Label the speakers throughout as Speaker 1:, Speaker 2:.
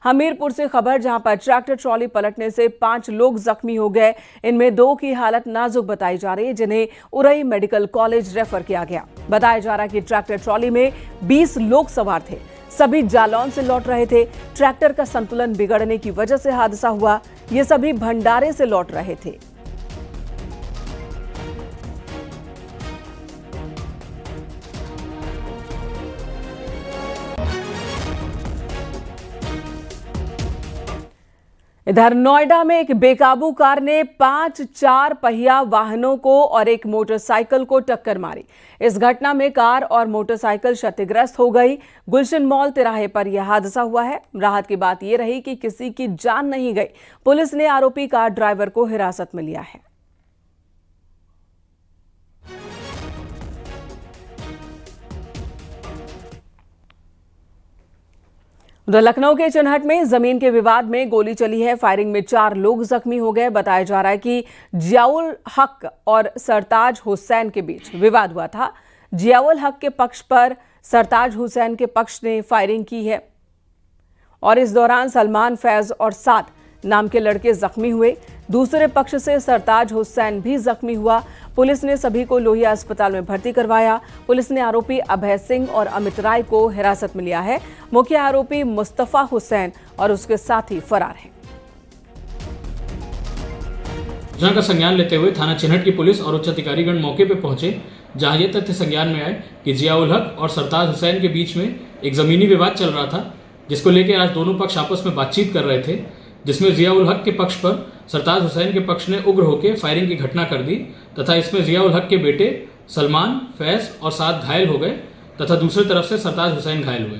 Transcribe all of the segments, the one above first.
Speaker 1: हमीरपुर से खबर, जहां पर ट्रैक्टर ट्रॉली पलटने से 5 लोग जख्मी हो गए। इनमें 2 की हालत नाजुक बताई जा रही है, जिन्हें उरई मेडिकल कॉलेज रेफर किया गया। बताया जा रहा है कि ट्रैक्टर ट्रॉली में 20 लोग सवार थे। सभी जालौन से लौट रहे थे। ट्रैक्टर का संतुलन बिगड़ने की वजह से हादसा हुआ। ये सभी भंडारे से लौट रहे थे। इधर नोएडा में एक बेकाबू कार ने 5 4 पहिया वाहनों को और एक मोटरसाइकिल को टक्कर मारी। इस घटना में कार और मोटरसाइकिल क्षतिग्रस्त हो गई। गुलशन मॉल तिराहे पर यह हादसा हुआ है। राहत की बात यह रही कि किसी की जान नहीं गई। पुलिस ने आरोपी कार ड्राइवर को हिरासत में लिया है। उधर लखनऊ के चिनहट में जमीन के विवाद में गोली चली है। फायरिंग में 4 लोग जख्मी हो गए। बताया जा रहा है कि जियाउल हक और सरताज हुसैन के बीच विवाद हुआ था। जियाउल हक के पक्ष पर सरताज हुसैन के पक्ष ने फायरिंग की है और इस दौरान सलमान, फैज और साद नाम के लड़के जख्मी हुए। दूसरे पक्ष से सरताज हुसैन भी जख्मी हुआ। पुलिस ने सभी को लोहिया अस्पताल में भर्ती करवाया। पुलिस ने आरोपी अभय सिंह और अमित राय को हिरासत में लिया है। मुख्य आरोपी मुस्तफा हुसैन और उसके साथी फरार हैं।
Speaker 2: घटना का संज्ञान लेते हुए थाना चिनहट की पुलिस और उच्च अधिकारीगण मौके पर पहुंचे, जहां ये तथ्य संज्ञान में आए कि जियाउल हक और सरताज हुसैन के बीच में एक जमीनी विवाद चल रहा था, जिसको लेकर आज दोनों पक्ष आपस में बातचीत कर रहे थे, जिसमें जियाउल हक के पक्ष पर सरताज हुसैन के पक्ष ने उग्र होकर फायरिंग की घटना कर दी तथा इसमें जियाउल हक के बेटे सलमान, फैज और साद घायल हो गए तथा दूसरी तरफ से सरताज हुसैन घायल हुए।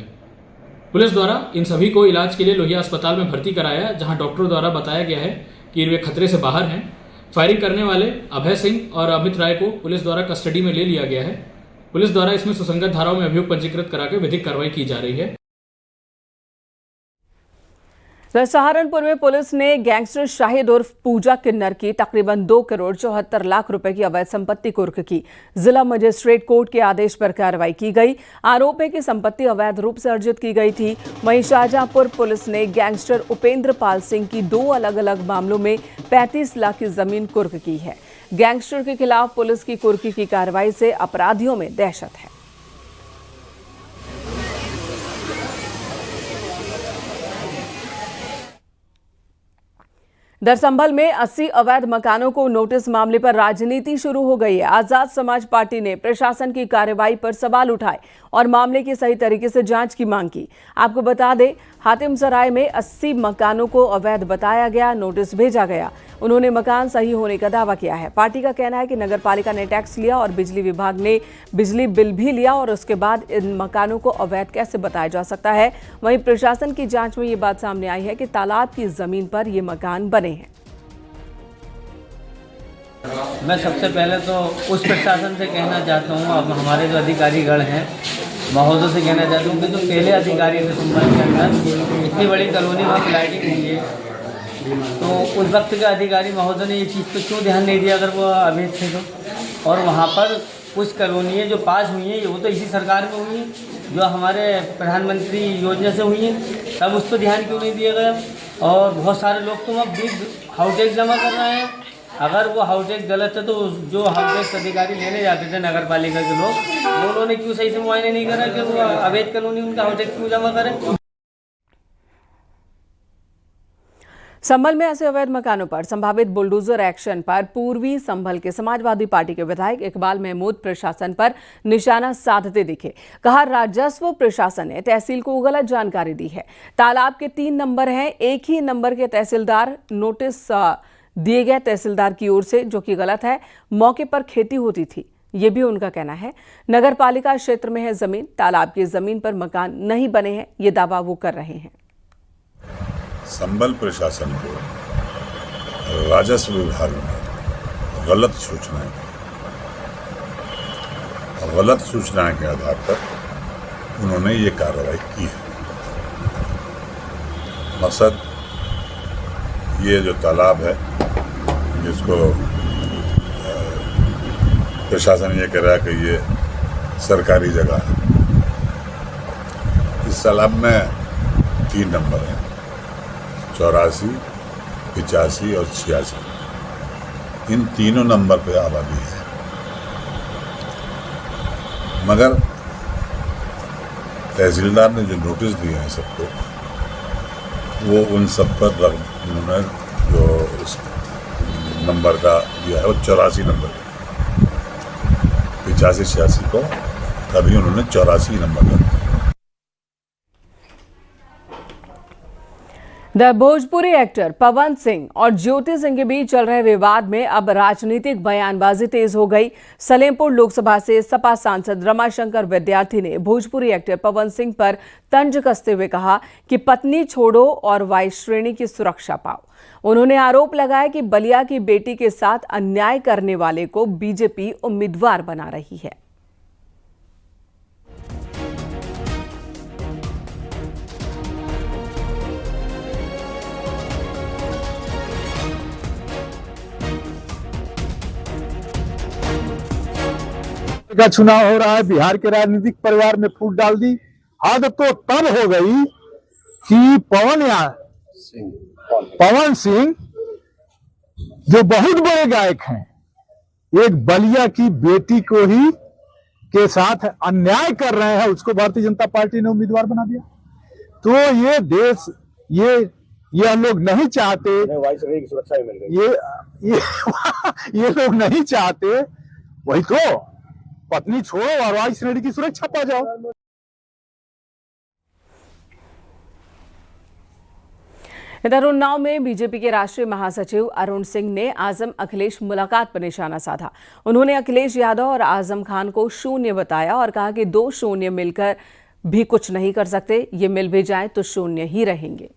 Speaker 2: पुलिस द्वारा इन सभी को इलाज के लिए लोहिया अस्पताल में भर्ती कराया, जहां डॉक्टरों द्वारा बताया गया है कि वे खतरे से बाहर हैं। फायरिंग करने वाले अभय सिंह और अमित राय को पुलिस द्वारा कस्टडी में ले लिया गया है। पुलिस द्वारा इसमें सुसंगत धाराओं में अभियोग पंजीकृत कराकर विधिक कार्रवाई की जा रही है।
Speaker 1: सहारनपुर में पुलिस ने गैंगस्टर शाहिद उर्फ पूजा किन्नर की तकरीबन 2 करोड़ 74 लाख रुपए की अवैध संपत्ति कुर्क की। जिला मजिस्ट्रेट कोर्ट के आदेश पर कार्रवाई की गई। आरोप है कि संपत्ति अवैध रूप से अर्जित की गई थी। वहीं शाहजहांपुर पुलिस ने गैंगस्टर उपेंद्र पाल सिंह की 2 अलग अलग मामलों में 35 लाख की जमीन कुर्क की है। गैंगस्टर के खिलाफ पुलिस की कुर्की की कार्रवाई से अपराधियों में दहशत है। दरसंभल में 80 अवैध मकानों को नोटिस मामले पर राजनीति शुरू हो गई है। आजाद समाज पार्टी ने प्रशासन की कार्रवाई पर सवाल उठाए और मामले की सही तरीके से जांच की मांग की। आपको बता दें, हातिमसराय में 80 मकानों को अवैध बताया गया, नोटिस भेजा गया। उन्होंने मकान सही होने का दावा किया है। पार्टी का कहना है कि नगरपालिका ने टैक्स लिया और बिजली विभाग ने बिजली बिल भी लिया और उसके बाद इन मकानों को अवैध कैसे बताया जा सकता है। वहीं प्रशासन की जांच में ये बात सामने आई है कि तालाब की जमीन पर ये मकान बने हैं।
Speaker 3: मैं सबसे पहले तो उस प्रशासन से कहना चाहता हूँ, अब हमारे जो अधिकारीगण हैं महोदय से कहना चाहता हूँ कि जो पहले अधिकारी थे संभाल के अंदर इतनी बड़ी कॉलोनी वहाँ लाइटिंग हुई है, तो उस वक्त के अधिकारी महोदय ने ये चीज़ पर क्यों ध्यान नहीं दिया अगर वो अवैध थे तो। और वहाँ पर कुछ कॉलोनियाँ जो पास हुई हैं वो तो इसी सरकार में हुई हैं, जो हमारे प्रधानमंत्री योजना से हुई हैं, तब उस पर ध्यान क्यों नहीं दिया गया। और बहुत सारे लोग तो अब भी हाउस टैक्स जमा कर रहे हैं। अगर वो हाउस टैक्स गलत है तो जो हाउस टैक्स अधिकारी लेने जाते थे नगर पालिका के लोग, वो उन्होंने क्यों सही से मुआयने नहीं करा कि वो अवैध कॉलोनी उनका हाउस टैक्स क्यों जमा करें।
Speaker 1: संभल में ऐसे अवैध मकानों पर संभावित बुलडोजर एक्शन पर पूर्वी संभल के समाजवादी पार्टी के विधायक इकबाल महमूद प्रशासन पर निशाना साधते दिखे। कहा, राजस्व प्रशासन ने तहसील को गलत जानकारी दी है। तालाब के 3 नंबर हैं, एक ही नंबर के तहसीलदार नोटिस दिए गए तहसीलदार की ओर से, जो कि गलत है। मौके पर खेती होती थी, ये भी उनका कहना है। नगर पालिका क्षेत्र में है जमीन, तालाब की जमीन पर मकान नहीं बने हैं, ये दावा वो कर रहे हैं।
Speaker 4: संभल प्रशासन को राजस्व विभाग ने गलत सूचनाएं दी। गलत सूचनाएं के आधार पर उन्होंने ये कार्रवाई की है। मकसद ये जो तालाब है, जिसको प्रशासन ये कह रहा है कि ये सरकारी जगह है, इस तालाब में 3 नंबर हैं, 84, 85 और 86 इन तीनों नंबर पे आबादी है। मगर तहसीलदार ने जो नोटिस दिए हैं सबको, वो उन सब पर उन्होंने जो उस नंबर का दिया है वो 84 नंबर, 85-86 को कभी उन्होंने 84 नंबर का।
Speaker 1: द भोजपुरी एक्टर पवन सिंह और ज्योति सिंह के बीच चल रहे विवाद में अब राजनीतिक बयानबाजी तेज हो गई। सलेमपुर लोकसभा से सपा सांसद रमाशंकर विद्यार्थी ने भोजपुरी एक्टर पवन सिंह पर तंज कसते हुए कहा कि पत्नी छोड़ो और वाई श्रेणी की सुरक्षा पाओ। उन्होंने आरोप लगाया कि बलिया की बेटी के साथ अन्याय करने वाले को बीजेपी उम्मीदवार बना रही है।
Speaker 5: का चुनाव हो रहा है, बिहार के राजनीतिक परिवार में फूट डाल दी। हद तो तब हो गई कि पवन सिंह जो बहुत बड़े गायक हैं, एक बलिया की बेटी को ही के साथ अन्याय कर रहे हैं, उसको भारतीय जनता पार्टी ने उम्मीदवार बना दिया। तो ये देश ये हम लोग नहीं चाहते, सुरक्षा मिल गई। ये लोग नहीं चाहते, वही तो पत्नी छोड़ो और वाई श्रेणी की सुरक्षा पा जाओ।
Speaker 1: इधर उन्नाव में बीजेपी के राष्ट्रीय महासचिव अरुण सिंह ने आजम अखिलेश मुलाकात पर निशाना साधा। उन्होंने अखिलेश यादव और आजम खान को शून्य बताया और कहा कि 2 शून्य मिलकर भी कुछ नहीं कर सकते, ये मिल भी जाए तो शून्य ही रहेंगे।